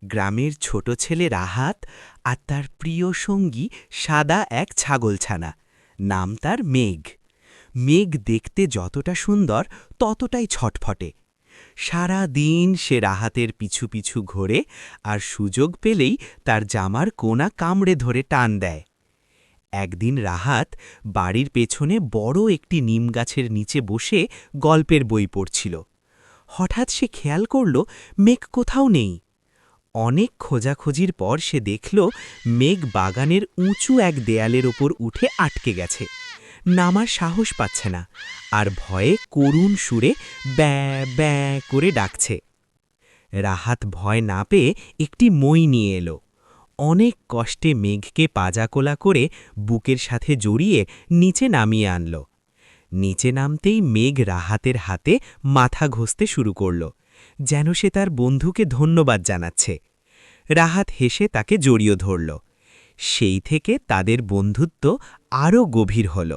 গ্রামের ছোট ছেলে রাহাত আর তার প্রিয় সঙ্গী সাদা এক ছাগলছানা। নাম তার মেঘ। মেঘ দেখতে যতটা সুন্দর ততটাই ছটফটে। সারা দিন সে রাহাতের পিছু পিছু ঘোরে আর সুযোগ পেলেই তার জামার কোনা কামড়ে ধরে টান দেয়। একদিন রাহাত বাড়ির পেছনে বড় একটি নিম গাছের নিচে বসে গল্পের বই পড়ছিল। হঠাৎ সে খেয়াল করল মেঘ কোথাও নেই। অনেক খোঁজাখুঁজির পর সে দেখল মেঘ বাগানের উঁচু এক দেয়ালের ওপর উঠে আটকে গেছে। নামার সাহস পাচ্ছে না আর ভয়ে করুণ সুরে ব্যাঁ ব্যাঁ করে ডাকছে। রাহাত ভয় না পেয়ে একটি মই নিয়ে এলো। অনেক কষ্টে মেঘকে পাজাকোলা করে বুকের সাথে জড়িয়ে নিচে নামিয়ে আনল। নিচে নামতেই মেঘ রাহাতের হাতে মাথা ঘষতে শুরু করল, যেন সে তার বন্ধুকে ধন্যবাদ জানাচ্ছে। রাহাত হেসে তাকে জড়িয়ে ধরল। সেই থেকে তাদের বন্ধুত্ব আরও গভীর হল।